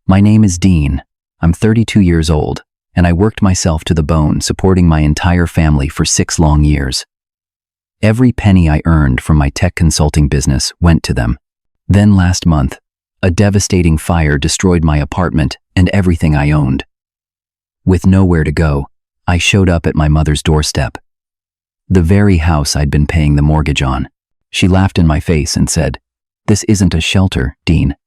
My name is Dean. I'm 32 years old, and I worked myself to the bone supporting my entire family for 6 long years. Every penny I earned from my tech consulting business went to them. Then last month, a devastating fire destroyed my apartment and everything I owned. With nowhere to go, I showed up at my mother's doorstep. The very house I'd been paying the mortgage on. She laughed in my face and said, "This isn't a shelter, Dean."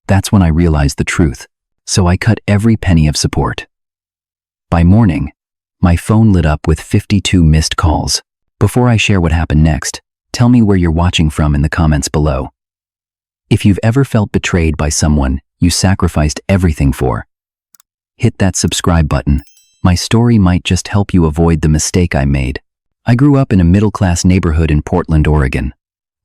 That's when I realized the truth, so I cut every penny of support. By morning, my phone lit up with 52 missed calls. Before I share what happened next, tell me where you're watching from in the comments below. If you've ever felt betrayed by someone you sacrificed everything for, hit that subscribe button. My story might just help you avoid the mistake I made. I grew up in a middle-class neighborhood in Portland, Oregon.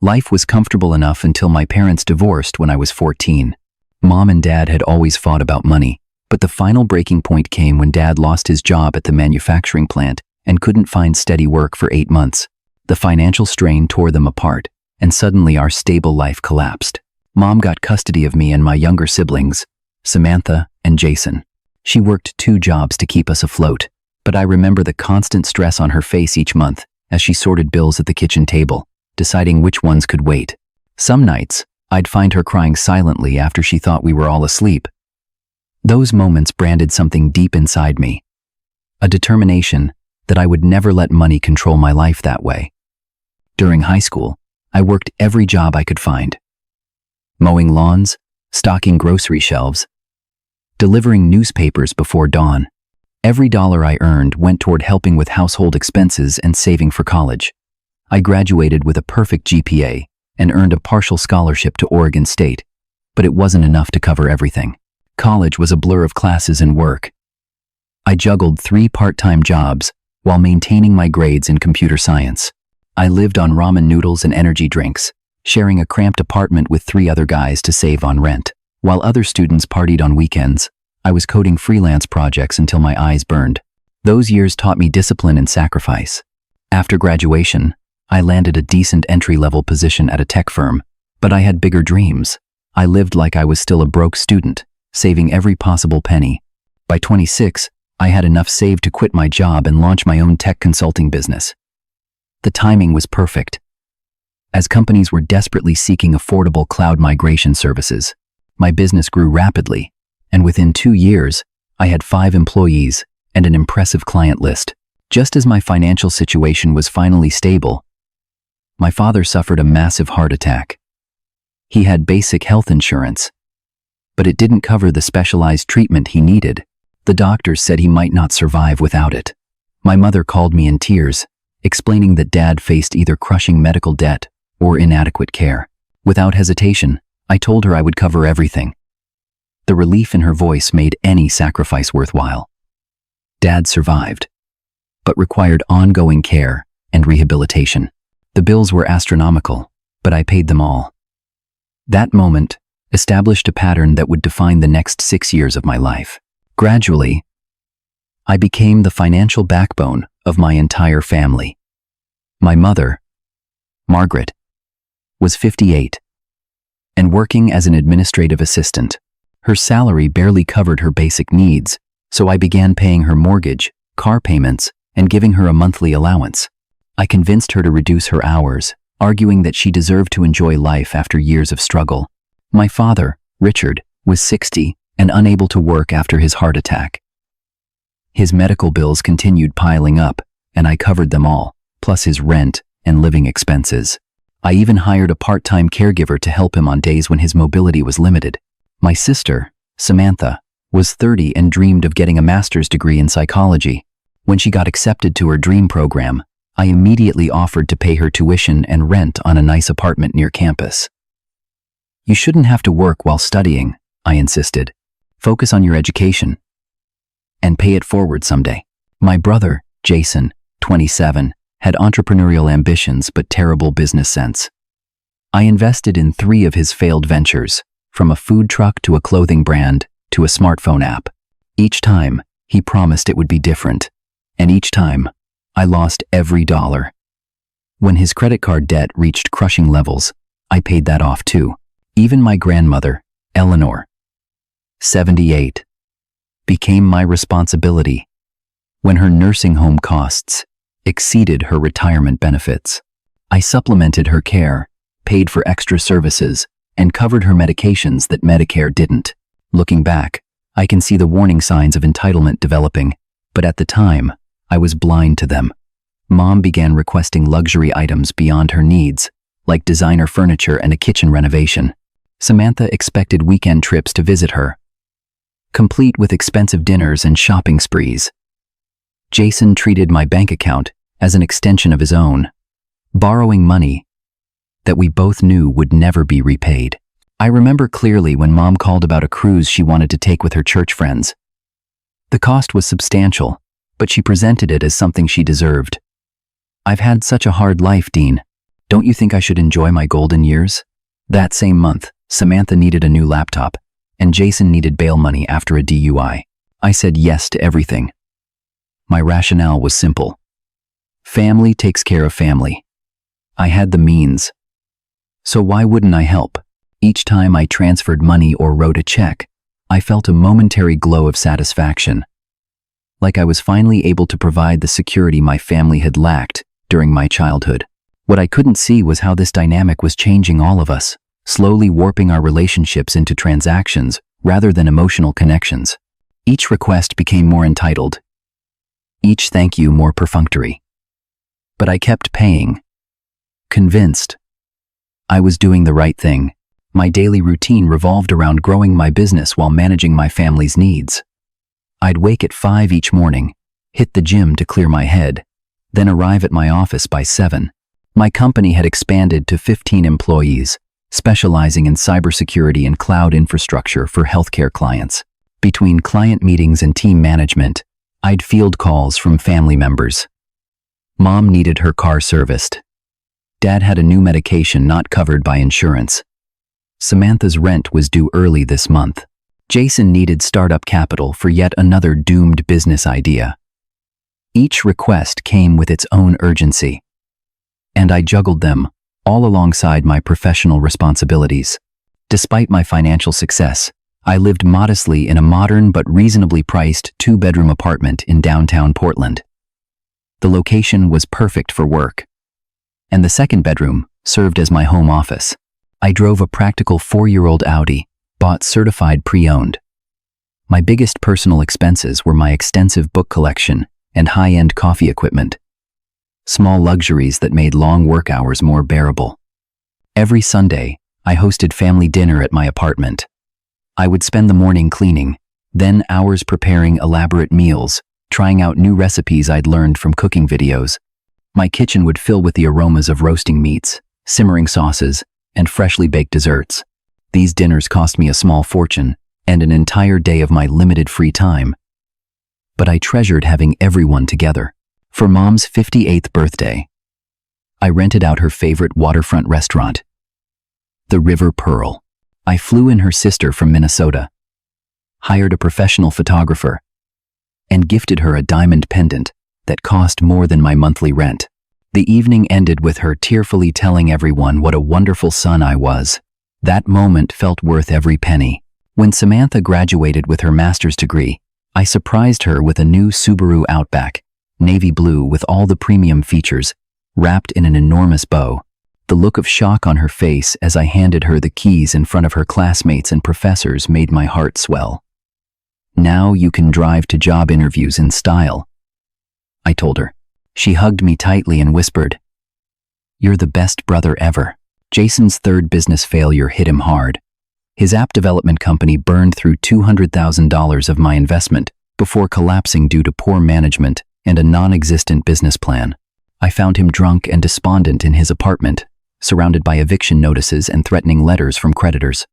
Life was comfortable enough until my parents divorced when I was 14. Mom and Dad had always fought about money, but the final breaking point came when Dad lost his job at the manufacturing plant and couldn't find steady work for 8 months. The financial strain tore them apart, and suddenly our stable life collapsed. Mom got custody of me and my younger siblings, Samantha and Jason. She worked 2 jobs to keep us afloat, but I remember the constant stress on her face each month as she sorted bills at the kitchen table, deciding which ones could wait. Some nights, I'd find her crying silently after she thought we were all asleep. Those moments branded something deep inside me, a determination that I would never let money control my life that way. During high school, I worked every job I could find. Mowing lawns, stocking grocery shelves, delivering newspapers before dawn. Every dollar I earned went toward helping with household expenses and saving for college. I graduated with a perfect GPA and earned a partial scholarship to Oregon State, but it wasn't enough to cover everything. College was a blur of classes and work. I juggled 3 part-time jobs while maintaining my grades in computer science. I lived on ramen noodles and energy drinks, sharing a cramped apartment with 3 other guys to save on rent. While other students partied on weekends, I was coding freelance projects until my eyes burned. Those years taught me discipline and sacrifice. After graduation, I landed a decent entry-level position at a tech firm, but I had bigger dreams. I lived like I was still a broke student, saving every possible penny. By 26, I had enough saved to quit my job and launch my own tech consulting business. The timing was perfect, as companies were desperately seeking affordable cloud migration services. My business grew rapidly, and within 2 years, I had 5 employees and an impressive client list. Just as my financial situation was finally stable, my father suffered a massive heart attack. He had basic health insurance, but it didn't cover the specialized treatment he needed. The doctors said he might not survive without it. My mother called me in tears, explaining that Dad faced either crushing medical debt or inadequate care. Without hesitation, I told her I would cover everything. The relief in her voice made any sacrifice worthwhile. Dad survived, but required ongoing care and rehabilitation. The bills were astronomical, but I paid them all. That moment established a pattern that would define the next 6 years of my life. Gradually, I became the financial backbone of my entire family. My mother, Margaret, was 58 and working as an administrative assistant. Her salary barely covered her basic needs, so I began paying her mortgage, car payments, and giving her a monthly allowance. I convinced her to reduce her hours, arguing that she deserved to enjoy life after years of struggle. My father, Richard, was 60 and unable to work after his heart attack. His medical bills continued piling up, and I covered them all, plus his rent and living expenses. I even hired a part-time caregiver to help him on days when his mobility was limited. My sister, Samantha, was 30 and dreamed of getting a master's degree in psychology. When she got accepted to her dream program, I immediately offered to pay her tuition and rent on a nice apartment near campus. "You shouldn't have to work while studying," I insisted. "Focus on your education and pay it forward someday." My brother, Jason, 27, had entrepreneurial ambitions but terrible business sense. I invested in 3 of his failed ventures, from a food truck to a clothing brand to a smartphone app. Each time, he promised it would be different, and each time, I lost every dollar. When his credit card debt reached crushing levels, I paid that off too. Even my grandmother, Eleanor, 78, became my responsibility when her nursing home costs exceeded her retirement benefits. I supplemented her care, paid for extra services, and covered her medications that Medicare didn't. Looking back, I can see the warning signs of entitlement developing, but at the time, I was blind to them. Mom began requesting luxury items beyond her needs, like designer furniture and a kitchen renovation. Samantha expected weekend trips to visit her, complete with expensive dinners and shopping sprees. Jason treated my bank account as an extension of his own, borrowing money that we both knew would never be repaid. I remember clearly when Mom called about a cruise she wanted to take with her church friends. The cost was substantial, but she presented it as something she deserved. "I've had such a hard life, Dean. Don't you think I should enjoy my golden years?" That same month, Samantha needed a new laptop, and Jason needed bail money after a DUI. I said yes to everything. My rationale was simple. Family takes care of family. I had the means. So why wouldn't I help? Each time I transferred money or wrote a check, I felt a momentary glow of satisfaction, like I was finally able to provide the security my family had lacked during my childhood. What I couldn't see was how this dynamic was changing all of us, slowly warping our relationships into transactions rather than emotional connections. Each request became more entitled, each thank you more perfunctory. But I kept paying, convinced I was doing the right thing. My daily routine revolved around growing my business while managing my family's needs. I'd wake at 5 each morning, hit the gym to clear my head, then arrive at my office by 7. My company had expanded to 15 employees, specializing in cybersecurity and cloud infrastructure for healthcare clients. Between client meetings and team management, I'd field calls from family members. Mom needed her car serviced. Dad had a new medication not covered by insurance. Samantha's rent was due early this month. Jason needed startup capital for yet another doomed business idea. Each request came with its own urgency, and I juggled them, all alongside my professional responsibilities. Despite my financial success, I lived modestly in a modern but reasonably priced 2-bedroom apartment in downtown Portland. The location was perfect for work, and the second bedroom served as my home office. I drove a practical 4-year-old Audi, bought certified pre-owned. My biggest personal expenses were my extensive book collection and high-end coffee equipment, small luxuries that made long work hours more bearable. Every Sunday, I hosted family dinner at my apartment. I would spend the morning cleaning, then hours preparing elaborate meals, trying out new recipes I'd learned from cooking videos. My kitchen would fill with the aromas of roasting meats, simmering sauces, and freshly baked desserts. These dinners cost me a small fortune and an entire day of my limited free time. But I treasured having everyone together. For Mom's 58th birthday, I rented out her favorite waterfront restaurant, the River Pearl. I flew in her sister from Minnesota, hired a professional photographer, and gifted her a diamond pendant that cost more than my monthly rent. The evening ended with her tearfully telling everyone what a wonderful son I was. That moment felt worth every penny. When Samantha graduated with her master's degree, I surprised her with a new Subaru Outback, navy blue with all the premium features, wrapped in an enormous bow. The look of shock on her face as I handed her the keys in front of her classmates and professors made my heart swell. "Now you can drive to job interviews in style," I told her. She hugged me tightly and whispered, "You're the best brother ever." Jason's third business failure hit him hard. His app development company burned through $200,000 of my investment before collapsing due to poor management and a non-existent business plan. I found him drunk and despondent in his apartment, surrounded by eviction notices and threatening letters from creditors.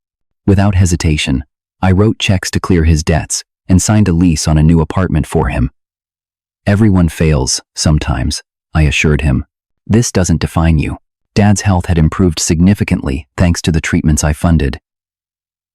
Without hesitation, I wrote checks to clear his debts and signed a lease on a new apartment for him. "Everyone fails, sometimes," I assured him. "This doesn't define you." Dad's health had improved significantly thanks to the treatments I funded,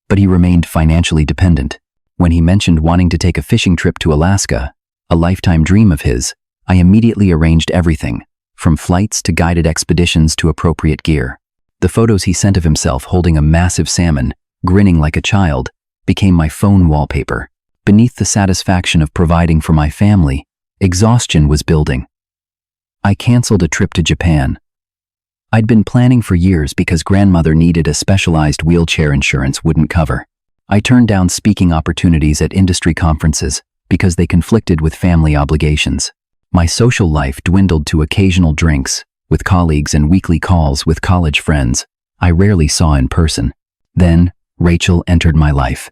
but he remained financially dependent. When he mentioned wanting to take a fishing trip to Alaska, a lifetime dream of his, I immediately arranged everything, from flights to guided expeditions to appropriate gear. The photos he sent of himself holding a massive salmon, grinning like a child, became my phone wallpaper. Beneath the satisfaction of providing for my family, exhaustion was building. I canceled a trip to Japan. I'd been planning for years because grandmother needed a specialized wheelchair insurance wouldn't cover. I turned down speaking opportunities at industry conferences because they conflicted with family obligations. My social life dwindled to occasional drinks with colleagues and weekly calls with college friends I rarely saw in person. Then, Rachel entered my life.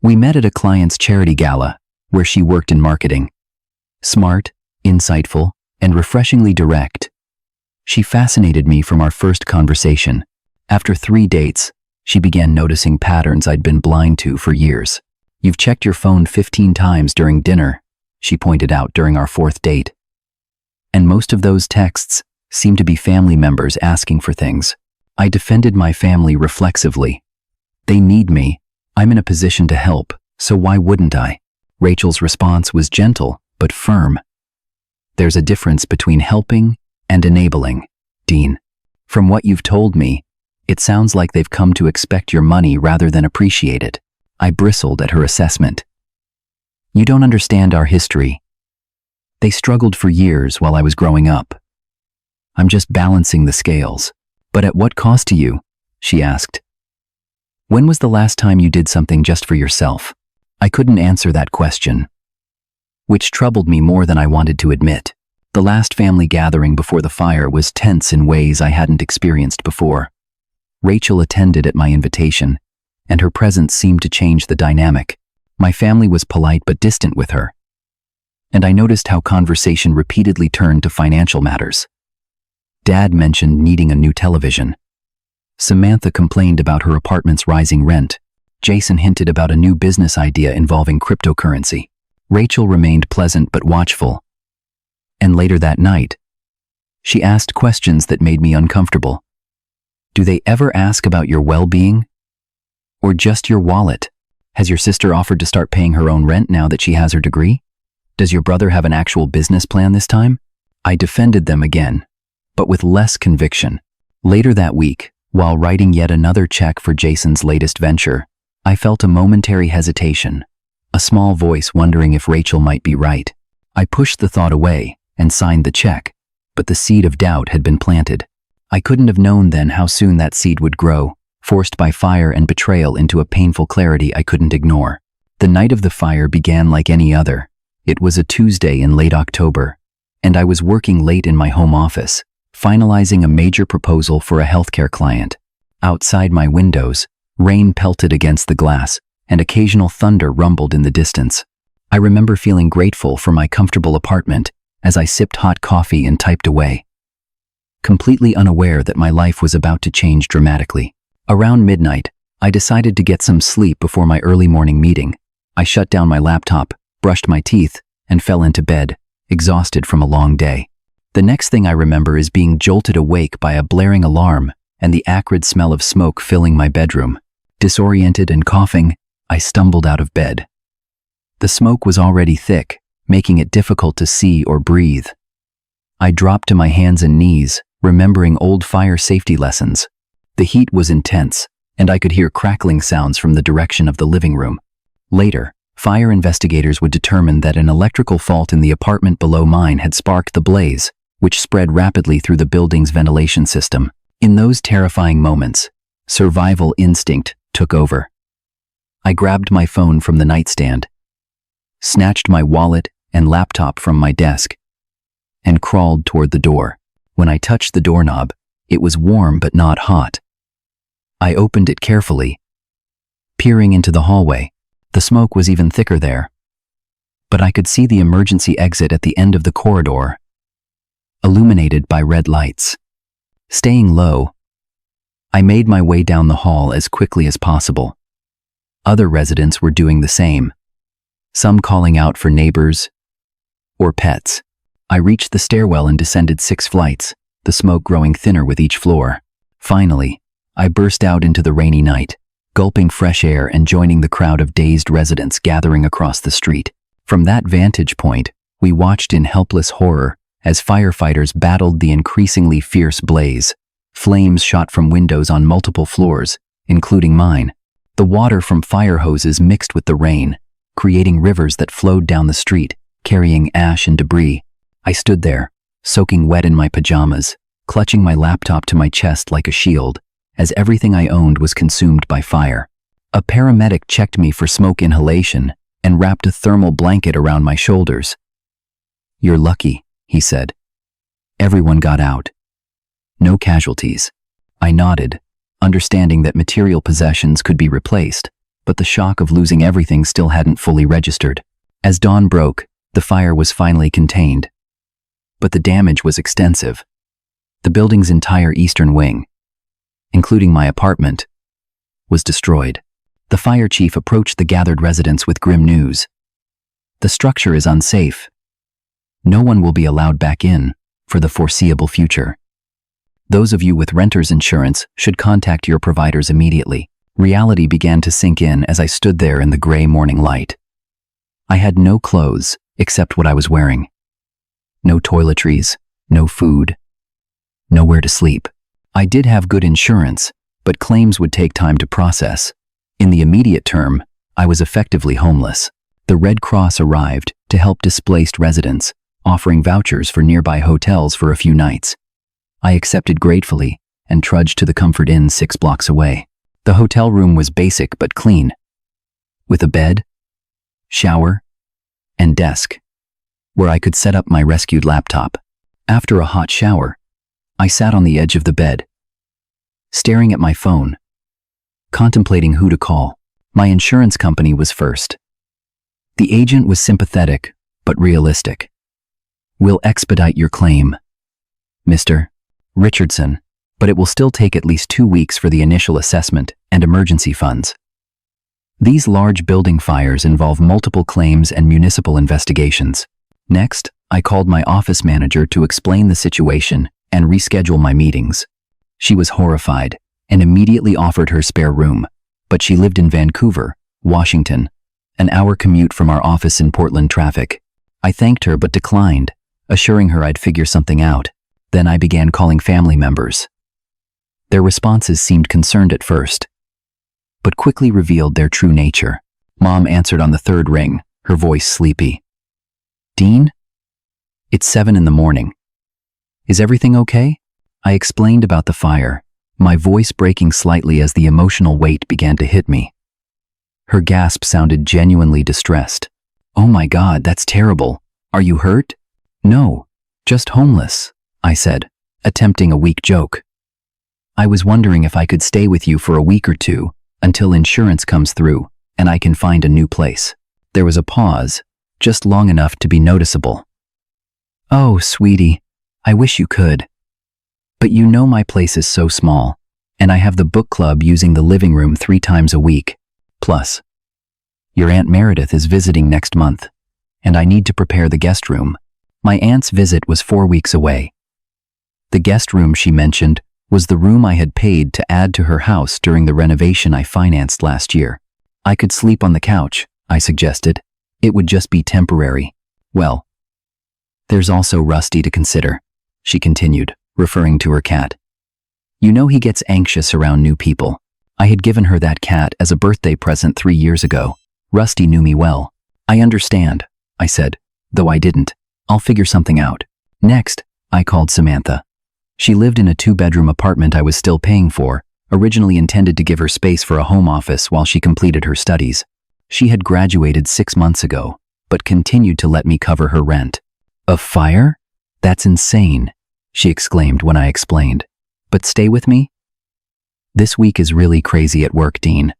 We met at a client's charity gala, where she worked in marketing. Smart, insightful, and refreshingly direct. She fascinated me from our first conversation. After 3 dates, she began noticing patterns I'd been blind to for years. "You've checked your phone 15 times during dinner," she pointed out during our 4th date. "And most of those texts seem to be family members asking for things." I defended my family reflexively. "They need me. I'm in a position to help, so why wouldn't I?" Rachel's response was gentle, but firm. "There's a difference between helping and enabling, Dean. From what you've told me, it sounds like they've come to expect your money rather than appreciate it." I bristled at her assessment. "You don't understand our history. They struggled for years while I was growing up. I'm just balancing the scales." "But at what cost to you?" she asked. "When was the last time you did something just for yourself?" I couldn't answer that question, which troubled me more than I wanted to admit. The last family gathering before the fire was tense in ways I hadn't experienced before. Rachel attended at my invitation, and her presence seemed to change the dynamic. My family was polite but distant with her, and I noticed how conversation repeatedly turned to financial matters. Dad mentioned needing a new television. Samantha complained about her apartment's rising rent. Jason hinted about a new business idea involving cryptocurrency. Rachel remained pleasant but watchful. And later that night, she asked questions that made me uncomfortable. "Do they ever ask about your well-being? Or just your wallet? Has your sister offered to start paying her own rent now that she has her degree? Does your brother have an actual business plan this time?" I defended them again, but with less conviction. Later that week, while writing yet another check for Jason's latest venture, I felt a momentary hesitation, a small voice wondering if Rachel might be right. I pushed the thought away and signed the check, but the seed of doubt had been planted. I couldn't have known then how soon that seed would grow, forced by fire and betrayal into a painful clarity I couldn't ignore. The night of the fire began like any other. It was a Tuesday in late October, and I was working late in my home office, finalizing a major proposal for a healthcare client. Outside my windows, rain pelted against the glass, and occasional thunder rumbled in the distance. I remember feeling grateful for my comfortable apartment as I sipped hot coffee and typed away, completely unaware that my life was about to change dramatically. Around midnight, I decided to get some sleep before my early morning meeting. I shut down my laptop, brushed my teeth, and fell into bed, exhausted from a long day. The next thing I remember is being jolted awake by a blaring alarm and the acrid smell of smoke filling my bedroom. Disoriented and coughing, I stumbled out of bed. The smoke was already thick, making it difficult to see or breathe. I dropped to my hands and knees, remembering old fire safety lessons. The heat was intense, and I could hear crackling sounds from the direction of the living room. Later, fire investigators would determine that an electrical fault in the apartment below mine had sparked the blaze, which spread rapidly through the building's ventilation system. In those terrifying moments, survival instinct took over. I grabbed my phone from the nightstand, snatched my wallet and laptop from my desk, and crawled toward the door. When I touched the doorknob, it was warm but not hot. I opened it carefully, peering into the hallway. The smoke was even thicker there, but I could see the emergency exit at the end of the corridor, illuminated by red lights. Staying low, I made my way down the hall as quickly as possible. Other residents were doing the same, some calling out for neighbors or pets. I reached the stairwell and descended 6 flights, the smoke growing thinner with each floor. Finally, I burst out into the rainy night, gulping fresh air and joining the crowd of dazed residents gathering across the street. From that vantage point, we watched in helpless horror as firefighters battled the increasingly fierce blaze. Flames shot from windows on multiple floors, including mine. The water from fire hoses mixed with the rain, creating rivers that flowed down the street, carrying ash and debris. I stood there, soaking wet in my pajamas, clutching my laptop to my chest like a shield, as everything I owned was consumed by fire. A paramedic checked me for smoke inhalation and wrapped a thermal blanket around my shoulders. "You're lucky," he said. "Everyone got out. No casualties." I nodded, understanding that material possessions could be replaced, but the shock of losing everything still hadn't fully registered. As dawn broke, the fire was finally contained. But the damage was extensive. The building's entire eastern wing, including my apartment, was destroyed. The fire chief approached the gathered residents with grim news. "The structure is unsafe. No one will be allowed back in for the foreseeable future. Those of you with renter's insurance should contact your providers immediately." Reality began to sink in as I stood there in the gray morning light. I had no clothes except what I was wearing. No toiletries, no food, nowhere to sleep. I did have good insurance, but claims would take time to process. In the immediate term, I was effectively homeless. The Red Cross arrived to help displaced residents, offering vouchers for nearby hotels for a few nights. I accepted gratefully and trudged to the Comfort Inn 6 blocks away. The hotel room was basic but clean, with a bed, shower, and desk, where I could set up my rescued laptop. After a hot shower, I sat on the edge of the bed, staring at my phone, contemplating who to call. My insurance company was first. The agent was sympathetic, but realistic. "We'll expedite your claim, Mr. Richardson, but it will still take at least 2 weeks for the initial assessment and emergency funds." These large building fires involve multiple claims and municipal investigations. Next, I called my office manager to explain the situation and reschedule my meetings. She was horrified and immediately offered her spare room, but she lived in Vancouver, Washington, an hour commute from our office in Portland traffic. I thanked her but declined, assuring her I'd figure something out. Then I began calling family members. Their responses seemed concerned at first, but quickly revealed their true nature. Mom answered on the third ring, her voice sleepy. "Dean? It's 7 in the morning. Is everything okay?" I explained about the fire, my voice breaking slightly as the emotional weight began to hit me. Her gasp sounded genuinely distressed. "Oh my God, that's terrible. Are you hurt?" "No, just homeless," I said, attempting a weak joke. "I was wondering if I could stay with you for a week or two until insurance comes through and I can find a new place." There was a pause, just long enough to be noticeable. "Oh, sweetie, I wish you could. But you know my place is so small, and I have the book club using the living room 3 times a week. Plus, your Aunt Meredith is visiting next month, and I need to prepare the guest room." My aunt's visit was 4 weeks away. The guest room she mentioned was the room I had paid to add to her house during the renovation I financed last year. "I could sleep on the couch," I suggested. "It would just be temporary." "Well, there's also Rusty to consider," she continued, referring to her cat. "You know he gets anxious around new people. I had given her that cat as a birthday present 3 years ago. Rusty knew me well." "I understand," I said, though I didn't. "I'll figure something out." Next, I called Samantha. She lived in a 2-bedroom apartment I was still paying for, originally intended to give her space for a home office while she completed her studies. She had graduated 6 months ago, but continued to let me cover her rent. "A fire? That's insane," she exclaimed when I explained. "But stay with me? This week is really crazy at work, Dean.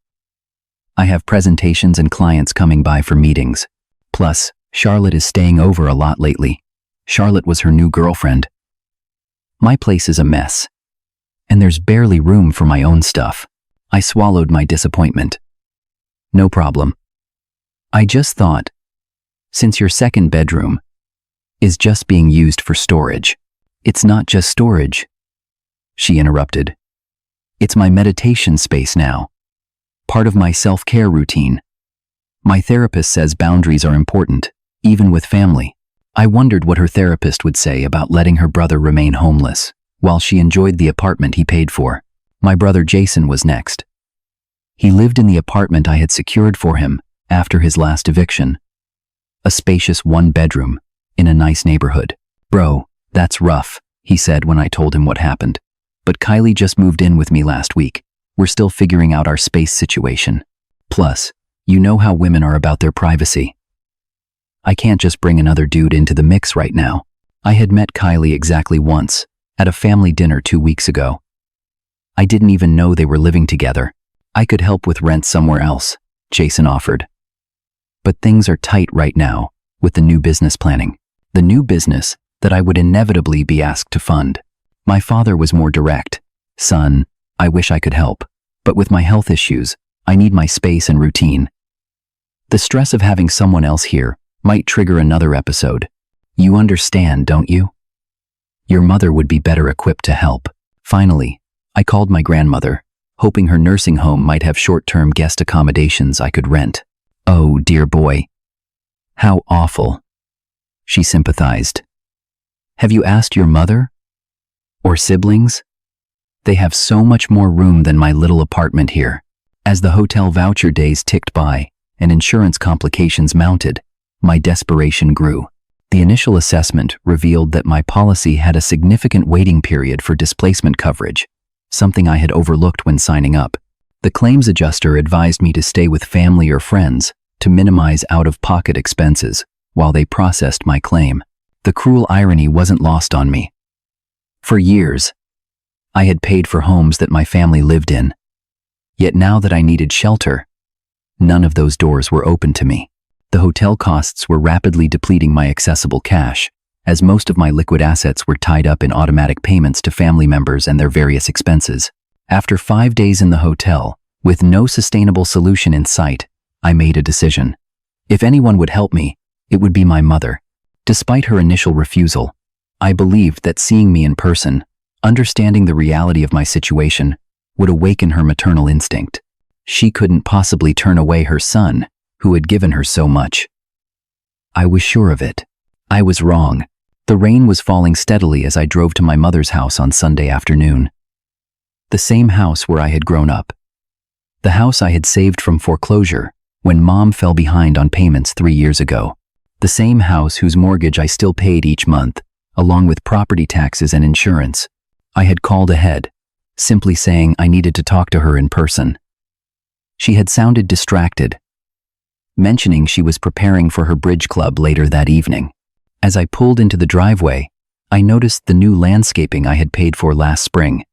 I have presentations and clients coming by for meetings. Plus, Charlotte is staying over a lot lately. Charlotte was her new girlfriend. My place is a mess, and there's barely room for my own stuff." I swallowed my disappointment. "No problem. I just thought, since your 2nd bedroom is just being used for storage." "It's not just storage," she interrupted. "It's my meditation space now. Part of my self-care routine. My therapist says boundaries are important, even with family." I wondered what her therapist would say about letting her brother remain homeless while she enjoyed the apartment he paid for. My brother Jason was next. He lived in the apartment I had secured for him after his last eviction. A spacious one-bedroom in a nice neighborhood. "Bro, that's rough," he said when I told him what happened. "But Kylie just moved in with me last week. We're still figuring out our space situation. Plus, you know how women are about their privacy. I can't just bring another dude into the mix right now." I had met Kylie exactly once, at a family dinner 2 weeks ago. I didn't even know they were living together. "I could help with rent somewhere else," Jason offered. "But things are tight right now with the new business planning. The new business that I would inevitably be asked to fund." My father was more direct. "Son, I wish I could help, but with my health issues, I need my space and routine. The stress of having someone else here might trigger another episode. You understand, don't you? Your mother would be better equipped to help." Finally, I called my grandmother, hoping her nursing home might have short-term guest accommodations I could rent. "Oh, dear boy. How awful." She sympathized. "Have you asked your mother? Or siblings? They have so much more room than my little apartment here." As the hotel voucher days ticked by and insurance complications mounted, my desperation grew. The initial assessment revealed that my policy had a significant waiting period for displacement coverage, something I had overlooked when signing up. The claims adjuster advised me to stay with family or friends to minimize out-of-pocket expenses while they processed my claim. The cruel irony wasn't lost on me. For years, I had paid for homes that my family lived in. Yet now that I needed shelter, none of those doors were open to me. The hotel costs were rapidly depleting my accessible cash, as most of my liquid assets were tied up in automatic payments to family members and their various expenses. After 5 days in the hotel, with no sustainable solution in sight, I made a decision. If anyone would help me, it would be my mother. Despite her initial refusal, I believed that seeing me in person, understanding the reality of my situation, would awaken her maternal instinct. She couldn't possibly turn away her son, who had given her so much. I was sure of it. I was wrong. The rain was falling steadily as I drove to my mother's house on Sunday afternoon. The same house where I had grown up. The house I had saved from foreclosure when Mom fell behind on payments 3 years ago. The same house whose mortgage I still paid each month, along with property taxes and insurance. I had called ahead, simply saying I needed to talk to her in person. She had sounded distracted, mentioning she was preparing for her bridge club later that evening. As I pulled into the driveway, I noticed the new landscaping I had paid for last spring.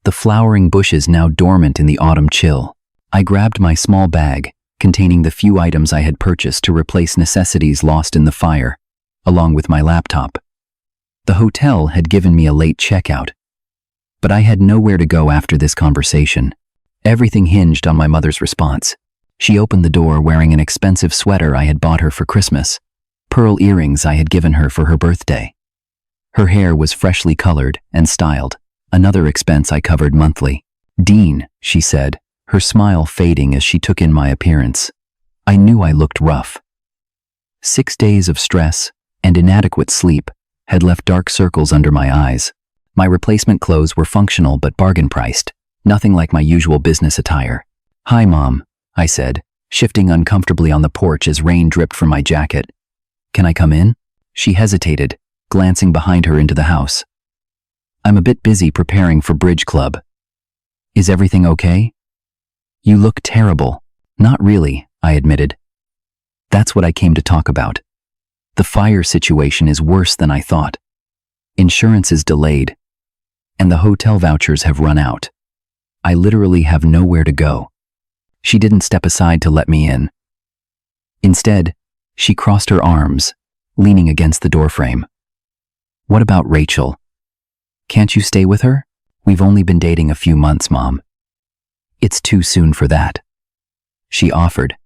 The flowering bushes now dormant in the autumn chill. I grabbed my small bag, containing the few items I had purchased to replace necessities lost in the fire, along with my laptop. The hotel had given me a late checkout, but I had nowhere to go after this conversation. Everything hinged on my mother's response. She opened the door wearing an expensive sweater I had bought her for Christmas, pearl earrings I had given her for her birthday. Her hair was freshly colored and styled, another expense I covered monthly. "Dean," she said, her smile fading as she took in my appearance. I knew I looked rough. 6 days of stress and inadequate sleep had left dark circles under my eyes. My replacement clothes were functional but bargain-priced, nothing like my usual business attire. "Hi, Mom," I said, shifting uncomfortably on the porch as rain dripped from my jacket. "Can I come in?" She hesitated, glancing behind her into the house. "I'm a bit busy preparing for bridge club." "Is everything okay?" "You look terrible." "Not really," I admitted. "That's what I came to talk about. The fire situation is worse than I thought. Insurance is delayed, and the hotel vouchers have run out. I literally have nowhere to go." She didn't step aside to let me in. Instead, she crossed her arms, leaning against the doorframe. "What about Rachel? Can't you stay with her? We've only been dating a few months, Mom." "It's too soon for that," she offered.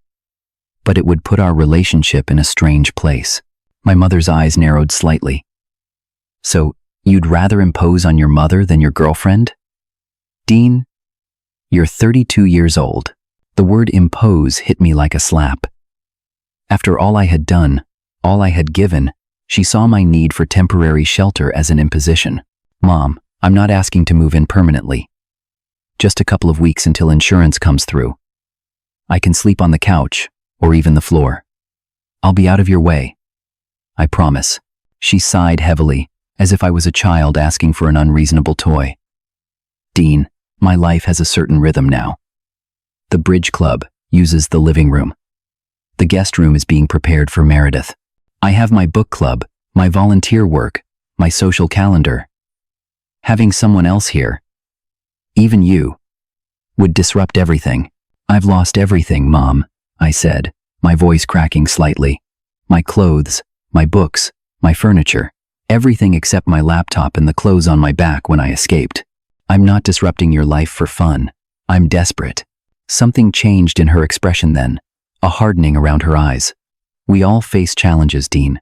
"But it would put our relationship in a strange place." My mother's eyes narrowed slightly. "So, you'd rather impose on your mother than your girlfriend?" "Dean, you're 32 years old." The word impose hit me like a slap. After all I had done, all I had given, she saw my need for temporary shelter as an imposition. "Mom, I'm not asking to move in permanently. Just a couple of weeks until insurance comes through. I can sleep on the couch, or even the floor. I'll be out of your way. I promise. She sighed heavily, as if I was a child asking for an unreasonable toy. Dean, my life has a certain rhythm now. The bridge club uses the living room. The guest room is being prepared for Meredith. I have my book club, my volunteer work, my social calendar. Having someone else here, even you, would disrupt everything. I've lost everything, Mom, I said, my voice cracking slightly. My clothes, my books, my furniture, everything except my laptop and the clothes on my back when I escaped. I'm not disrupting your life for fun. I'm desperate. Something changed in her expression then, a hardening around her eyes. We all face challenges, Dean.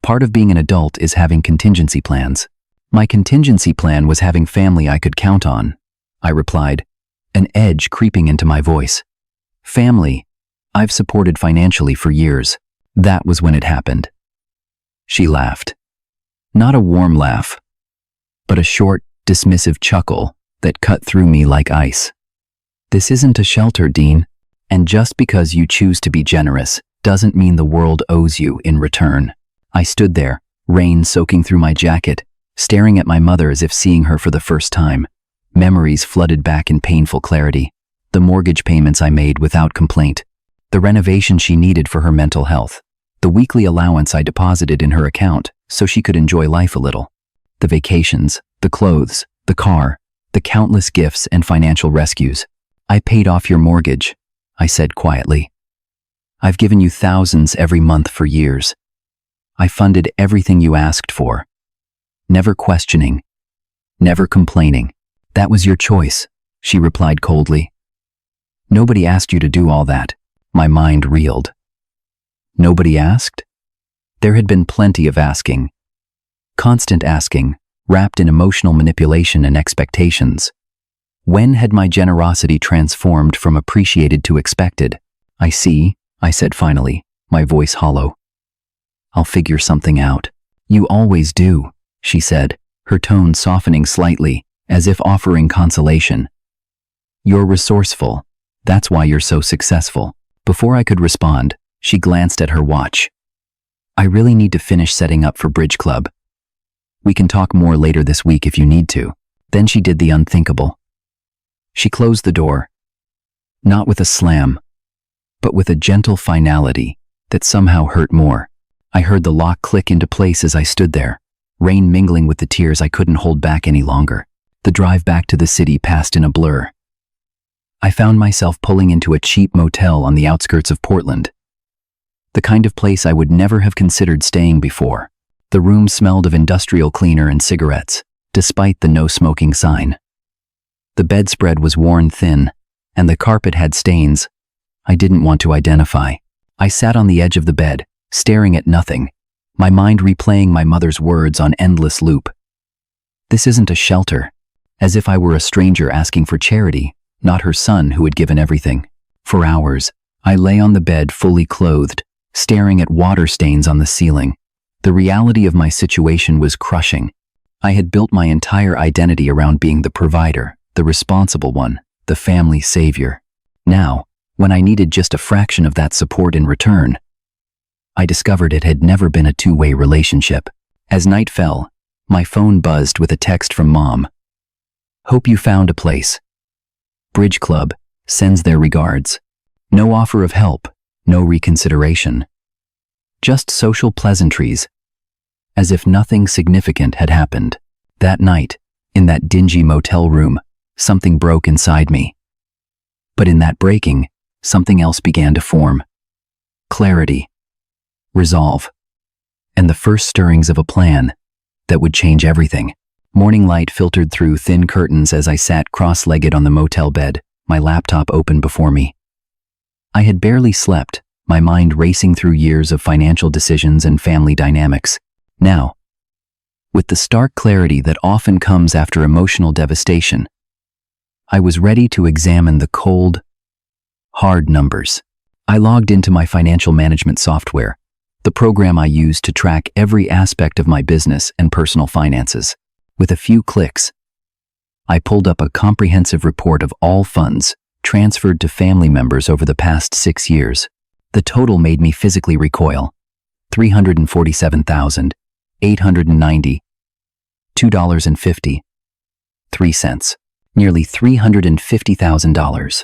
Part of being an adult is having contingency plans. My contingency plan was having family I could count on, I replied, an edge creeping into my voice. Family, I've supported financially for years. That was when it happened. She laughed. Not a warm laugh, but a short, dismissive chuckle that cut through me like ice. This isn't a shelter, Dean, and just because you choose to be generous doesn't mean the world owes you in return. I stood there, rain soaking through my jacket, staring at my mother as if seeing her for the first time. Memories flooded back in painful clarity. The mortgage payments I made without complaint. The renovation she needed for her mental health. The weekly allowance I deposited in her account so she could enjoy life a little. The vacations, the clothes, the car, the countless gifts and financial rescues. I paid off your mortgage, I said quietly. I've given you thousands every month for years. I funded everything you asked for. Never questioning, never complaining. That was your choice, she replied coldly. Nobody asked you to do all that. My mind reeled. Nobody asked? There had been plenty of asking. Constant asking, wrapped in emotional manipulation and expectations. When had my generosity transformed from appreciated to expected? I see, I said finally, my voice hollow. I'll figure something out. You always do, she said, her tone softening slightly, as if offering consolation. You're resourceful. That's why you're so successful. Before I could respond, she glanced at her watch. I really need to finish setting up for Bridge Club. We can talk more later this week if you need to. Then she did the unthinkable. She closed the door, not with a slam, but with a gentle finality that somehow hurt more. I heard the lock click into place as I stood there, rain mingling with the tears I couldn't hold back any longer. The drive back to the city passed in a blur. I found myself pulling into a cheap motel on the outskirts of Portland. The kind of place I would never have considered staying before. The room smelled of industrial cleaner and cigarettes, despite the no smoking sign. The bedspread was worn thin, and the carpet had stains I didn't want to identify. I sat on the edge of the bed, staring at nothing, my mind replaying my mother's words on endless loop. This isn't a shelter, as if I were a stranger asking for charity, not her son who had given everything. For hours, I lay on the bed fully clothed, staring at water stains on the ceiling. The reality of my situation was crushing. I had built my entire identity around being the provider, the responsible one, the family savior. Now, when I needed just a fraction of that support in return, I discovered it had never been a two-way relationship. As night fell, my phone buzzed with a text from Mom. Hope you found a place. Bridge Club sends their regards. No offer of help, no reconsideration. Just social pleasantries, as if nothing significant had happened. That night, in that dingy motel room, something broke inside me. But in that breaking, something else began to form. Clarity, resolve, and the first stirrings of a plan that would change everything. Morning light filtered through thin curtains as I sat cross-legged on the motel bed, my laptop open before me. I had barely slept, my mind racing through years of financial decisions and family dynamics. Now, with the stark clarity that often comes after emotional devastation, I was ready to examine the cold, hard numbers. I logged into my financial management software, the program I use to track every aspect of my business and personal finances. With a few clicks, I pulled up a comprehensive report of all funds transferred to family members over the past 6 years. The total made me physically recoil. $347,890.53. Nearly $350,000.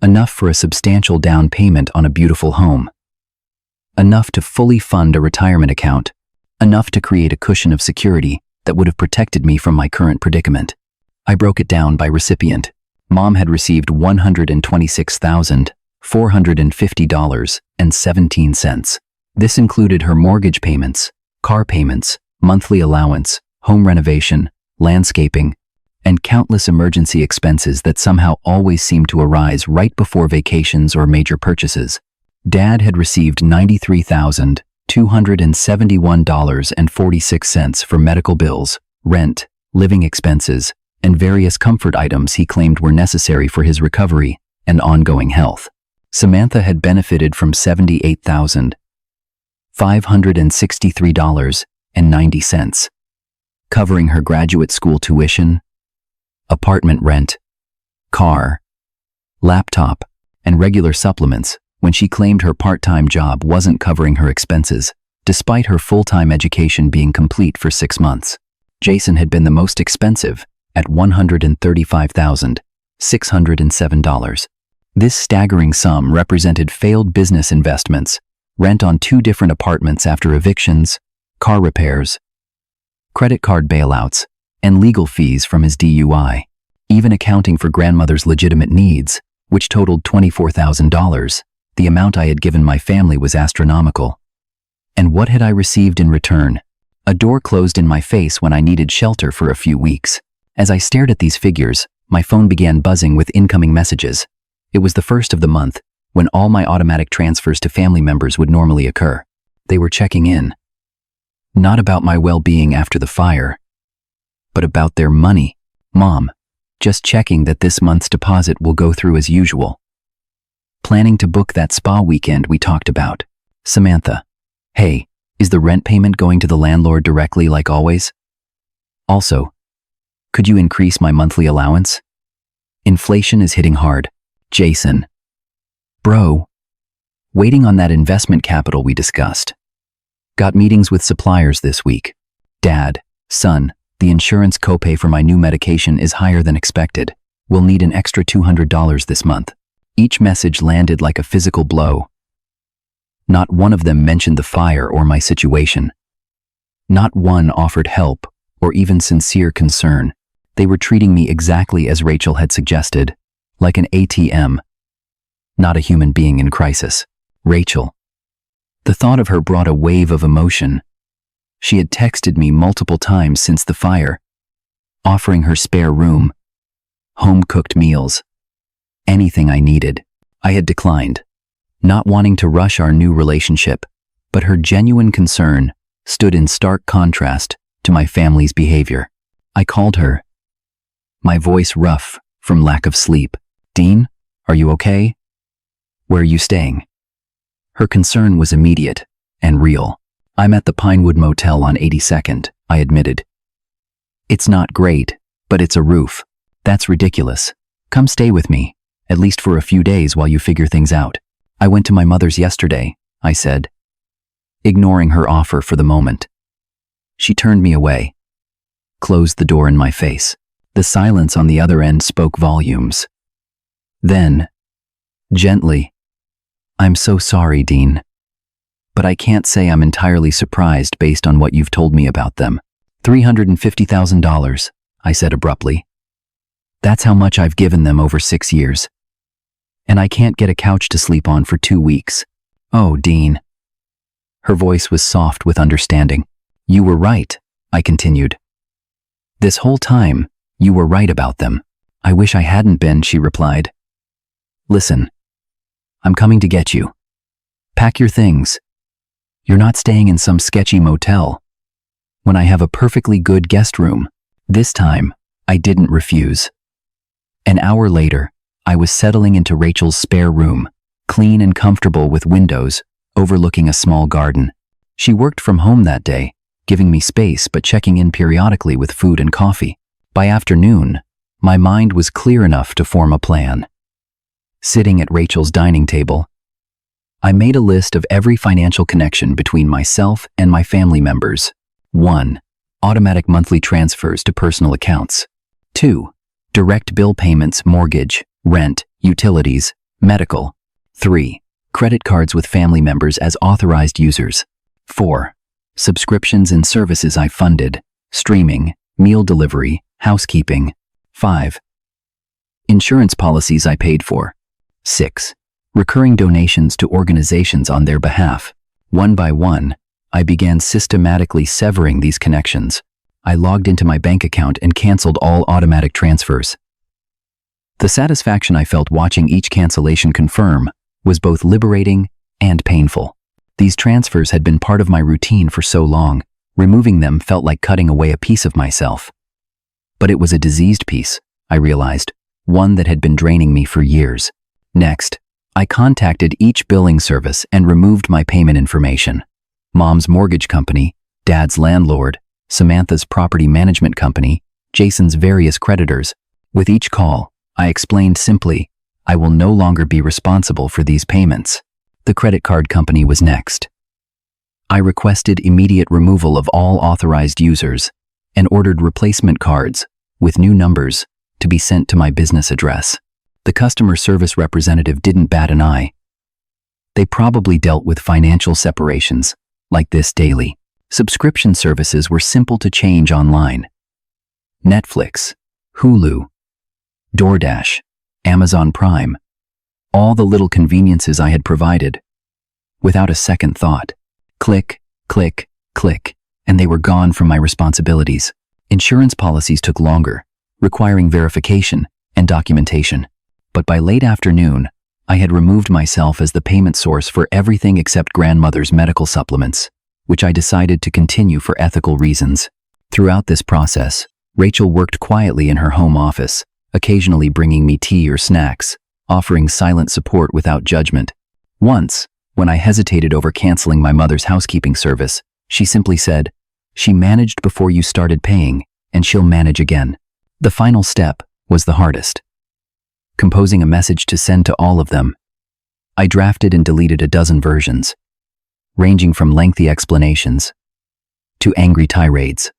Enough for a substantial down payment on a beautiful home. Enough to fully fund a retirement account. Enough to create a cushion of security that would have protected me from my current predicament. I broke it down by recipient. Mom had received $126,450.17. This included her mortgage payments, car payments, monthly allowance, home renovation, landscaping, and countless emergency expenses that somehow always seemed to arise right before vacations or major purchases. Dad had received $93,271.46 for medical bills, rent, living expenses, and various comfort items he claimed were necessary for his recovery and ongoing health. Samantha had benefited from $78,563.90, covering her graduate school tuition, apartment rent, car, laptop, and regular supplements when she claimed her part-time job wasn't covering her expenses, despite her full-time education being complete for 6 months. Jason had been the most expensive at $135,607. This staggering sum represented failed business investments, rent on 2 different apartments after evictions, car repairs, credit card bailouts, and legal fees from his DUI. Even accounting for grandmother's legitimate needs, which totaled $24,000, the amount I had given my family was astronomical. And what had I received in return? A door closed in my face when I needed shelter for a few weeks. As I stared at these figures, my phone began buzzing with incoming messages. It was the first of the month, when all my automatic transfers to family members would normally occur. They were checking in. Not about my well-being after the fire, but about their money. Mom, just checking that this month's deposit will go through as usual. Planning to book that spa weekend we talked about. Samantha, hey, is the rent payment going to the landlord directly like always? Also, could you increase my monthly allowance? Inflation is hitting hard. Jason. Bro. Waiting on that investment capital we discussed. Got meetings with suppliers this week. Dad, son, the insurance copay for my new medication is higher than expected. We'll need an extra $200 this month. Each message landed like a physical blow. Not one of them mentioned the fire or my situation. Not one offered help or even sincere concern. They were treating me exactly as Rachel had suggested, like an ATM. Not a human being in crisis. Rachel. The thought of her brought a wave of emotion. She had texted me multiple times since the fire, offering her spare room, home-cooked meals, anything I needed. I had declined, not wanting to rush our new relationship, but her genuine concern stood in stark contrast to my family's behavior. I called her, my voice rough from lack of sleep. Dean, are you okay? Where are you staying? Her concern was immediate and real. I'm at the Pinewood Motel on 82nd, I admitted. It's not great, but it's a roof. That's ridiculous. Come stay with me, at least for a few days while you figure things out. I went to my mother's yesterday, I said, ignoring her offer for the moment. She turned me away, closed the door in my face. The silence on the other end spoke volumes. Then, gently, I'm so sorry, Dean. But I can't say I'm entirely surprised based on what you've told me about them. $350,000, I said abruptly. That's how much I've given them over 6 years. And I can't get a couch to sleep on for 2 weeks. Oh, Dean. Her voice was soft with understanding. You were right, I continued. This whole time, you were right about them. I wish I hadn't been, she replied. Listen, I'm coming to get you. Pack your things. You're not staying in some sketchy motel. When I have a perfectly good guest room. This time, I didn't refuse. An hour later, I was settling into Rachel's spare room, clean and comfortable with windows, overlooking a small garden. She worked from home that day, giving me space but checking in periodically with food and coffee. By afternoon, my mind was clear enough to form a plan. Sitting at Rachel's dining table, I made a list of every financial connection between myself and my family members. 1. Automatic monthly transfers to personal accounts. 2. Direct bill payments, mortgage, rent, utilities, medical. 3. Credit cards with family members as authorized users. 4. Subscriptions and services I funded, streaming, meal delivery, housekeeping. 5. Insurance policies I paid for. 6. Recurring donations to organizations on their behalf. One by one, I began systematically severing these connections. I logged into my bank account and canceled all automatic transfers. The satisfaction I felt watching each cancellation confirm was both liberating and painful. These transfers had been part of my routine for so long, removing them felt like cutting away a piece of myself. But it was a diseased piece, I realized, one that had been draining me for years. Next, I contacted each billing service and removed my payment information. Mom's mortgage company, Dad's landlord, Samantha's property management company, Jason's various creditors. With each call, I explained simply, I will no longer be responsible for these payments. The credit card company was next. I requested immediate removal of all authorized users and ordered replacement cards with new numbers to be sent to my business address. The customer service representative didn't bat an eye. They probably dealt with financial separations like this daily. Subscription services were simple to change online. Netflix, Hulu, DoorDash, Amazon Prime, all the little conveniences I had provided. Without a second thought, click, click, click, and they were gone from my responsibilities. Insurance policies took longer, requiring verification and documentation. But by late afternoon, I had removed myself as the payment source for everything except grandmother's medical supplements, which I decided to continue for ethical reasons. Throughout this process, Rachel worked quietly in her home office, occasionally bringing me tea or snacks, offering silent support without judgment. Once, when I hesitated over canceling my mother's housekeeping service, she simply said, "She managed before you started paying, and she'll manage again." The final step was the hardest. Composing a message to send to all of them. I drafted and deleted a dozen versions, ranging from lengthy explanations to angry tirades.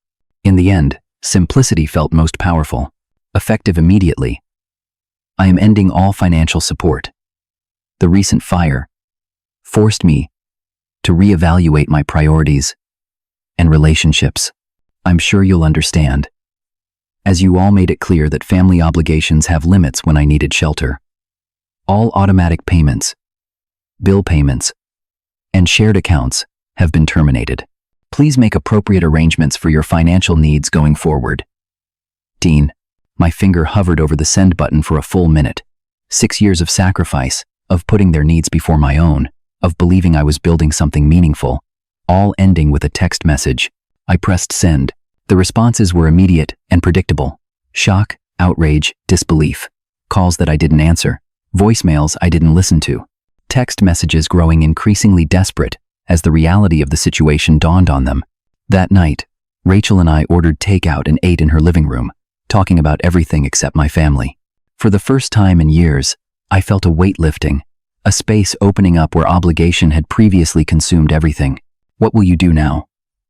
In the end, simplicity felt most powerful, effective immediately. I am ending all financial support. The recent fire forced me to reevaluate my priorities and relationships. I'm sure you'll understand, as you all made it clear that family obligations have limits when I needed shelter. All automatic payments, bill payments, and shared accounts have been terminated. Please make appropriate arrangements for your financial needs going forward. Dean. My finger hovered over the send button for a full minute. 6 years of sacrifice, of putting their needs before my own, of believing I was building something meaningful, all ending with a text message. I pressed send. The responses were immediate and predictable. Shock, outrage, disbelief. Calls that I didn't answer. Voicemails I didn't listen to. Text messages growing increasingly desperate as the reality of the situation dawned on them. That night, Rachel and I ordered takeout and ate in her living room, talking about everything except my family. For the first time in years, I felt a weight lifting, a space opening up where obligation had previously consumed everything. "What will you do now?"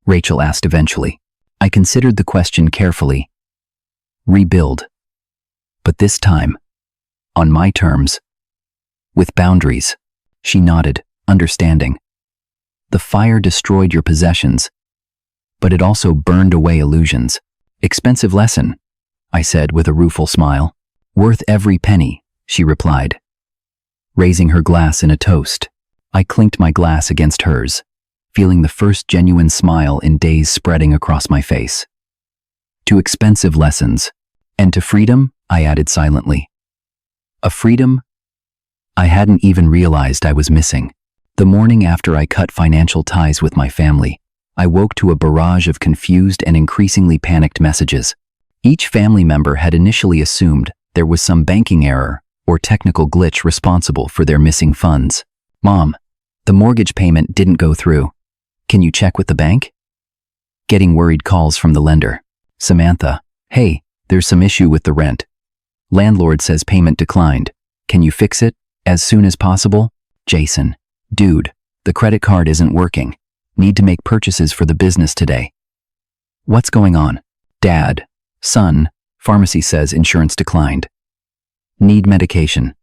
Rachel asked eventually. I considered the question carefully. Rebuild. But this time, on my terms, with boundaries. She nodded, understanding. The fire destroyed your possessions, but it also burned away illusions. Expensive lesson, I said with a rueful smile. Worth every penny, she replied, raising her glass in a toast. I clinked my glass against hers, feeling the first genuine smile in days spreading across my face. To expensive lessons, and to freedom, I added silently. A freedom I hadn't even realized I was missing. The morning after I cut financial ties with my family, I woke to a barrage of confused and increasingly panicked messages. Each family member had initially assumed there was some banking error or technical glitch responsible for their missing funds. "Mom, the mortgage payment didn't go through. Can you check with the bank?" Getting worried calls from the lender. "Samantha, hey, There's some issue with the rent. Landlord says payment declined. Can you fix it as soon as possible? Jason. Dude, the credit card isn't working. Need to make purchases for the business today. What's going on? Dad. Son. Pharmacy says insurance declined. Need medication.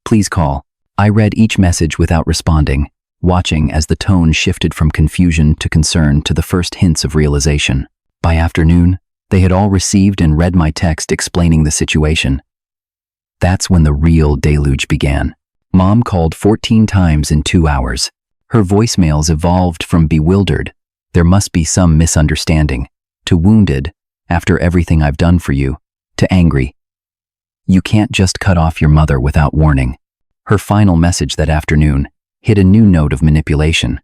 Please call. I read each message without responding, watching as the tone shifted from confusion to concern to the first hints of realization. By afternoon, they had all received and read my text explaining the situation. That's when the real deluge began. Mom called 14 times in 2 hours. Her voicemails evolved from bewildered, "There must be some misunderstanding," to wounded, "After everything I've done for you," to angry. "You can't just cut off your mother without warning." Her final message that afternoon hit a new note of manipulation.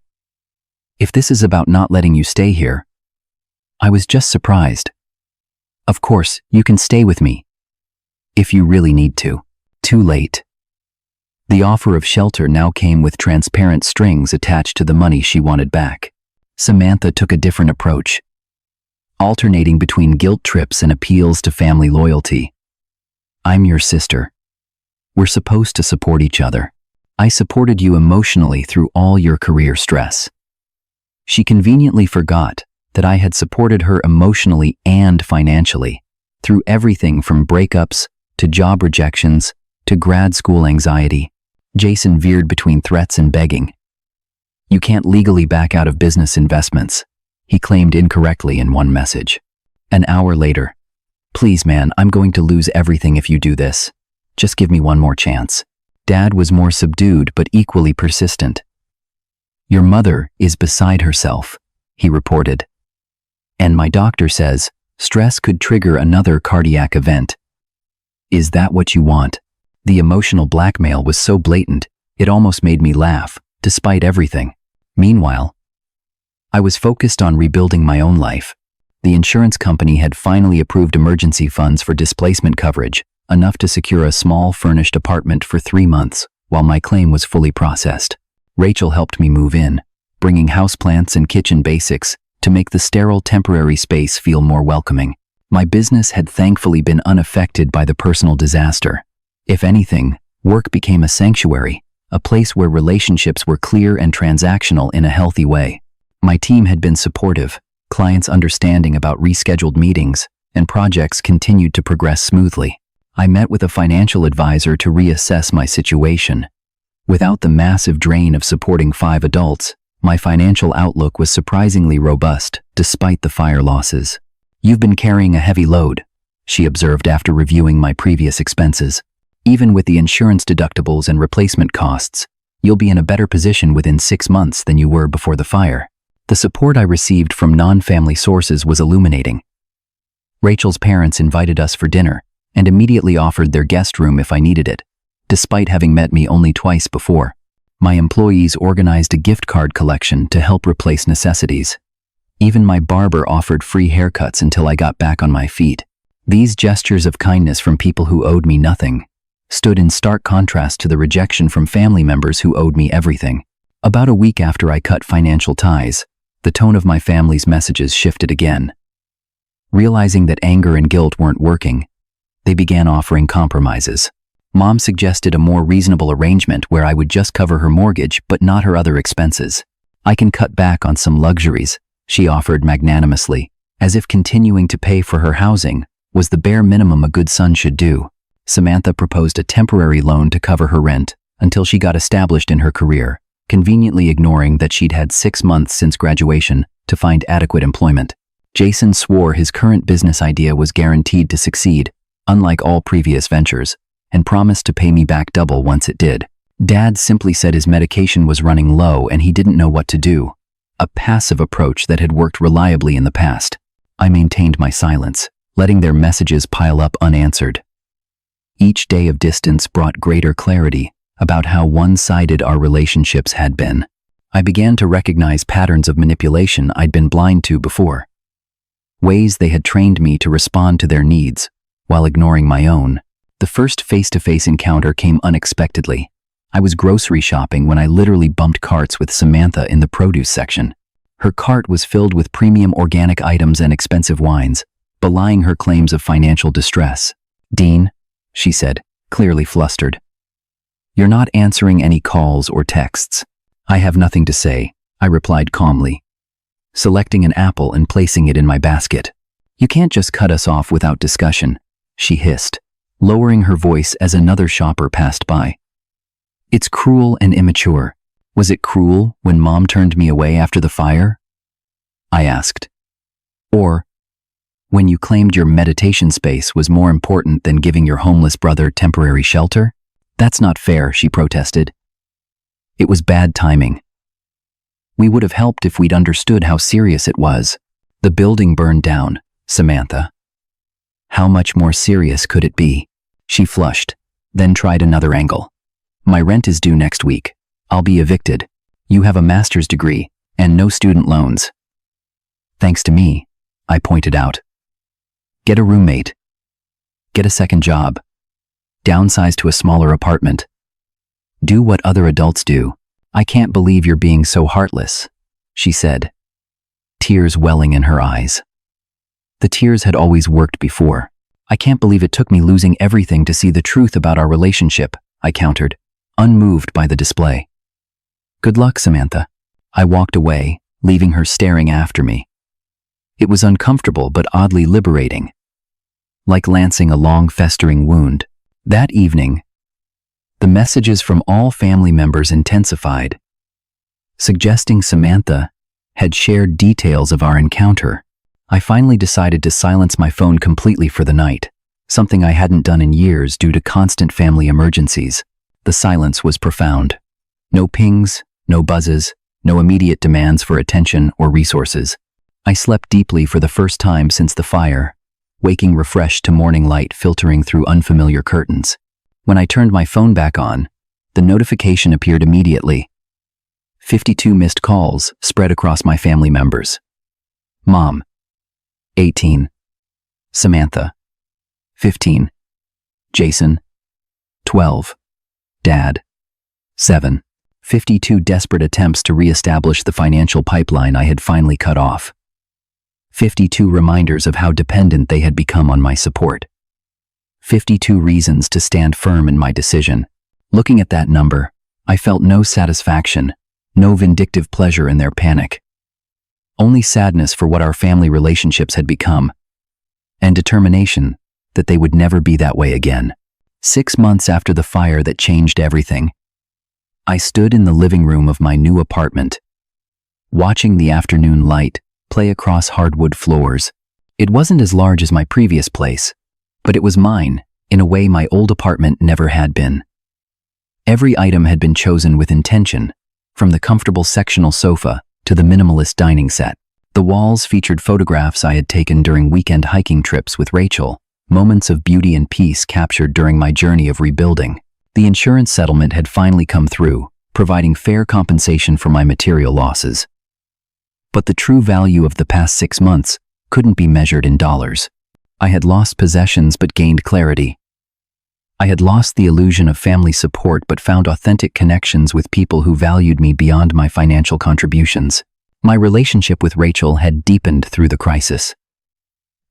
"If this is about not letting you stay here." I was just surprised. "Of course, you can stay with me. If you really need to." Too late. The offer of shelter now came with transparent strings attached to the money she wanted back. Samantha took a different approach, alternating between guilt trips and appeals to family loyalty. "I'm your sister. We're supposed to support each other. I supported you emotionally through all your career stress." She conveniently forgot that I had supported her emotionally and financially, through everything from breakups to job rejections to grad school anxiety. Jason veered between threats and begging. "You can't legally back out of business investments," he claimed incorrectly in one message. An hour later, "Please, man, I'm going to lose everything if you do this. Just give me one more chance." Dad was more subdued but equally persistent. "Your mother is beside herself," he reported. "And my doctor says stress could trigger another cardiac event." "Is that what you want?" The emotional blackmail was so blatant, it almost made me laugh, despite everything. Meanwhile, I was focused on rebuilding my own life. The insurance company had finally approved emergency funds for displacement coverage, enough to secure a small furnished apartment for 3 months, while my claim was fully processed. Rachel helped me move in, bringing houseplants and kitchen basics to make the sterile temporary space feel more welcoming. My business had thankfully been unaffected by the personal disaster. If anything, work became a sanctuary, a place where relationships were clear and transactional in a healthy way. My team had been supportive, clients understanding about rescheduled meetings, and projects continued to progress smoothly. I met with a financial advisor to reassess my situation. Without the massive drain of supporting 5 adults, my financial outlook was surprisingly robust, despite the fire losses. "You've been carrying a heavy load," she observed after reviewing my previous expenses. "Even with the insurance deductibles and replacement costs, you'll be in a better position within 6 months than you were before the fire." The support I received from non-family sources was illuminating. Rachel's parents invited us for dinner and immediately offered their guest room if I needed it, despite having met me only twice before. My employees organized a gift card collection to help replace necessities. Even my barber offered free haircuts until I got back on my feet. These gestures of kindness from people who owed me nothing stood in stark contrast to the rejection from family members who owed me everything. About a week after I cut financial ties, the tone of my family's messages shifted again. Realizing that anger and guilt weren't working, they began offering compromises. Mom suggested a more reasonable arrangement where I would just cover her mortgage but not her other expenses. "I can cut back on some luxuries," she offered magnanimously, as if continuing to pay for her housing was the bare minimum a good son should do. Samantha proposed a temporary loan to cover her rent until she got established in her career, conveniently ignoring that she'd had 6 months since graduation to find adequate employment. Jason swore his current business idea was guaranteed to succeed, unlike all previous ventures, and promised to pay me back double once it did. Dad simply said his medication was running low and he didn't know what to do, a passive approach that had worked reliably in the past. I maintained my silence, letting their messages pile up unanswered. Each day of distance brought greater clarity about how one-sided our relationships had been. I began to recognize patterns of manipulation I'd been blind to before. Ways they had trained me to respond to their needs, while ignoring my own. The first face-to-face encounter came unexpectedly. I was grocery shopping when I literally bumped carts with Samantha in the produce section. Her cart was filled with premium organic items and expensive wines, belying her claims of financial distress. "Dean," she said, clearly flustered. "You're not answering any calls or texts." "I have nothing to say," I replied calmly, selecting an apple and placing it in my basket. "You can't just cut us off without discussion," she hissed, lowering her voice as another shopper passed by. "It's cruel and immature." "Was it cruel when Mom turned me away after the fire?" I asked. "Or when you claimed your meditation space was more important than giving your homeless brother temporary shelter?" "That's not fair," she protested. "It was bad timing. We would have helped if we'd understood how serious it was. The building burned down, Samantha. How much more serious could it be?" She flushed, then tried another angle. "My rent is due next week. I'll be evicted. You have a master's degree and no student loans." "Thanks to me," I pointed out. "Get a roommate. Get a second job. Downsize to a smaller apartment. Do what other adults do." "I can't believe you're being so heartless," she said, tears welling in her eyes. The tears had always worked before. "I can't believe it took me losing everything to see the truth about our relationship," I countered, unmoved by the display. "Good luck, Samantha." I walked away, leaving her staring after me. It was uncomfortable but oddly liberating, like lancing a long festering wound. That evening, the messages from all family members intensified, suggesting Samantha had shared details of our encounter. I finally decided to silence my phone completely for the night, something I hadn't done in years due to constant family emergencies. The silence was profound. No pings, no buzzes, no immediate demands for attention or resources. I slept deeply for the first time since the fire, waking refreshed to morning light filtering through unfamiliar curtains. When I turned my phone back on, the notification appeared immediately. 52 missed calls spread across my family members. Mom, 18. Samantha, 15. Jason, 12. Dad, 7. 52 desperate attempts to reestablish the financial pipeline I had finally cut off. 52 reminders of how dependent they had become on my support. 52 reasons to stand firm in my decision. Looking at that number, I felt no satisfaction, no vindictive pleasure in their panic. Only sadness for what our family relationships had become, and determination that they would never be that way again. 6 months after the fire that changed everything, I stood in the living room of my new apartment, watching the afternoon light play across hardwood floors. It wasn't as large as my previous place, but it was mine in a way my old apartment never had been. Every item had been chosen with intention, from the comfortable sectional sofa to the minimalist dining set. The walls featured photographs I had taken during weekend hiking trips with Rachel, moments of beauty and peace captured during my journey of rebuilding. The insurance settlement had finally come through, providing fair compensation for my material losses. But the true value of the past 6 months couldn't be measured in dollars. I had lost possessions but gained clarity. I had lost the illusion of family support but found authentic connections with people who valued me beyond my financial contributions. My relationship with Rachel had deepened through the crisis.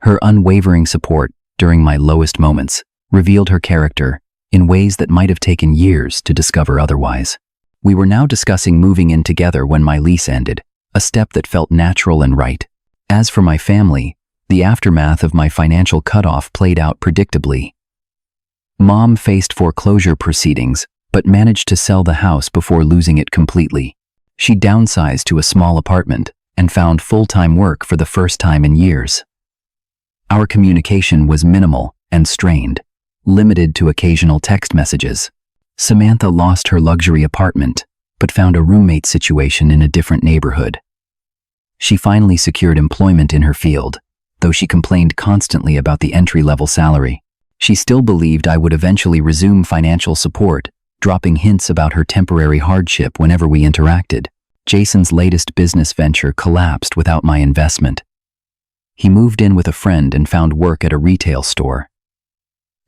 Her unwavering support during my lowest moments revealed her character in ways that might have taken years to discover otherwise. We were now discussing moving in together when my lease ended, a step that felt natural and right. As for my family, the aftermath of my financial cutoff played out predictably. Mom faced foreclosure proceedings, but managed to sell the house before losing it completely. She downsized to a small apartment and found full-time work for the first time in years. Our communication was minimal and strained, limited to occasional text messages. Samantha lost her luxury apartment, but found a roommate situation in a different neighborhood. She finally secured employment in her field, though she complained constantly about the entry-level salary. She still believed I would eventually resume financial support, dropping hints about her temporary hardship whenever we interacted. Jason's latest business venture collapsed without my investment. He moved in with a friend and found work at a retail store,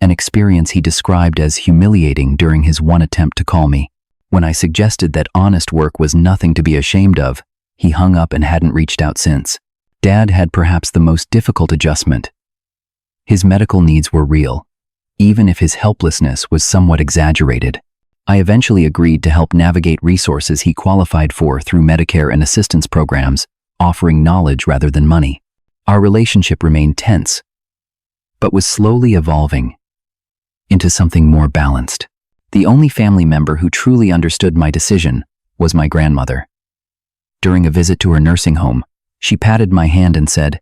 an experience he described as humiliating during his one attempt to call me. When I suggested that honest work was nothing to be ashamed of, he hung up and hadn't reached out since. Dad had perhaps the most difficult adjustment. His medical needs were real, even if his helplessness was somewhat exaggerated. I eventually agreed to help navigate resources he qualified for through Medicare and assistance programs, offering knowledge rather than money. Our relationship remained tense, but was slowly evolving into something more balanced. The only family member who truly understood my decision was my grandmother. During a visit to her nursing home, she patted my hand and said,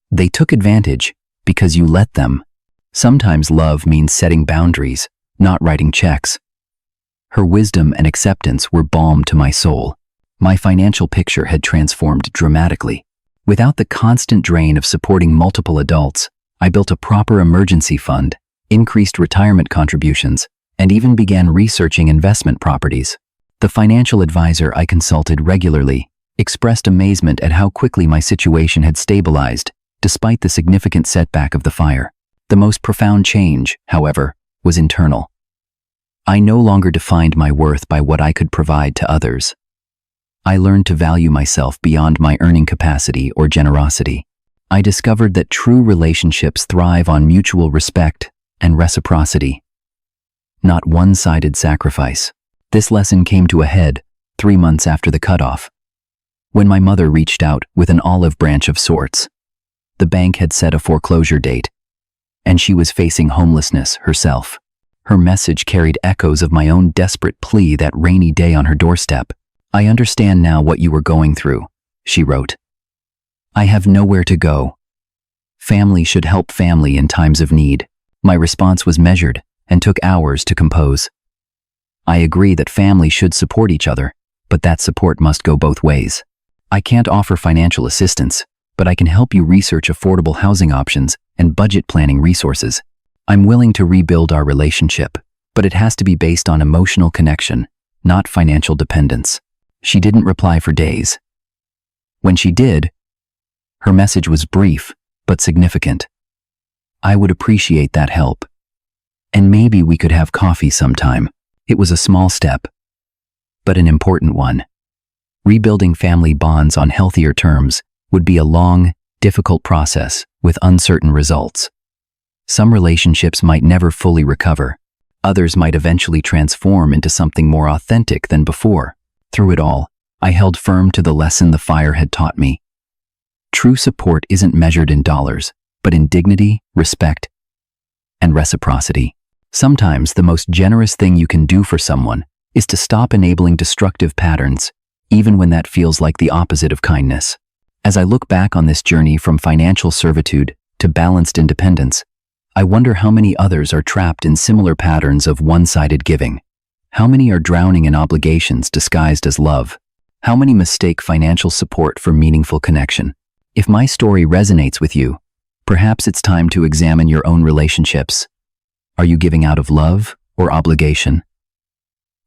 "They took advantage because you let them. Sometimes love means setting boundaries, not writing checks." Her wisdom and acceptance were balm to my soul. My financial picture had transformed dramatically. Without the constant drain of supporting multiple adults, I built a proper emergency fund, increased retirement contributions, and even began researching investment properties. The financial advisor I consulted regularly expressed amazement at how quickly my situation had stabilized, despite the significant setback of the fire. The most profound change, however, was internal. I no longer defined my worth by what I could provide to others. I learned to value myself beyond my earning capacity or generosity. I discovered that true relationships thrive on mutual respect and reciprocity, not one-sided sacrifice. This lesson came to a head 3 months after the cutoff, when my mother reached out with an olive branch of sorts. The bank had set a foreclosure date, and she was facing homelessness herself. Her message carried echoes of my own desperate plea that rainy day on her doorstep. "I understand now what you were going through," she wrote. "I have nowhere to go. Family should help family in times of need." My response was measured and took hours to compose. "I agree that family should support each other, but that support must go both ways. I can't offer financial assistance, but I can help you research affordable housing options and budget planning resources. I'm willing to rebuild our relationship, but it has to be based on emotional connection, not financial dependence." She didn't reply for days. When she did, her message was brief but significant. "I would appreciate that help, and maybe we could have coffee sometime." It was a small step, but an important one. Rebuilding family bonds on healthier terms would be a long, difficult process with uncertain results. Some relationships might never fully recover. Others might eventually transform into something more authentic than before. Through it all, I held firm to the lesson the fire had taught me. True support isn't measured in dollars, but in dignity, respect, and reciprocity. Sometimes the most generous thing you can do for someone is to stop enabling destructive patterns, even when that feels like the opposite of kindness. As I look back on this journey from financial servitude to balanced independence, I wonder how many others are trapped in similar patterns of one-sided giving. How many are drowning in obligations disguised as love? How many mistake financial support for meaningful connection? If my story resonates with you, perhaps it's time to examine your own relationships. Are you giving out of love or obligation?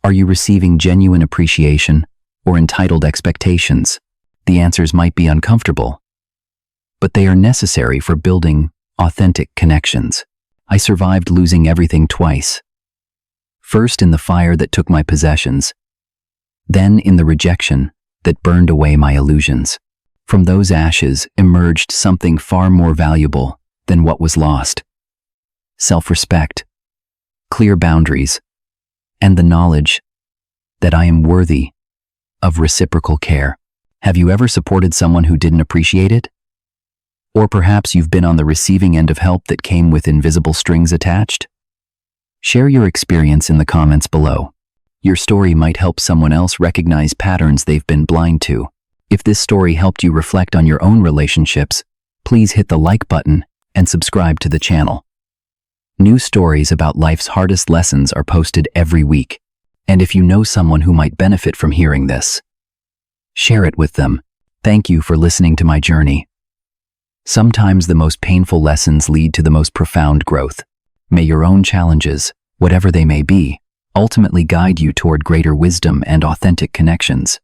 Are you receiving genuine appreciation or entitled expectations? The answers might be uncomfortable, but they are necessary for building authentic connections. I survived losing everything twice. First in the fire that took my possessions, then in the rejection that burned away my illusions. From those ashes emerged something far more valuable than what was lost: self-respect, clear boundaries, and the knowledge that I am worthy of reciprocal care. Have you ever supported someone who didn't appreciate it? Or perhaps you've been on the receiving end of help that came with invisible strings attached? Share your experience in the comments below. Your story might help someone else recognize patterns they've been blind to. If this story helped you reflect on your own relationships, please hit the like button and subscribe to the channel. New stories about life's hardest lessons are posted every week, and if you know someone who might benefit from hearing this, share it with them. Thank you for listening to my journey. Sometimes the most painful lessons lead to the most profound growth. May your own challenges, whatever they may be, ultimately guide you toward greater wisdom and authentic connections.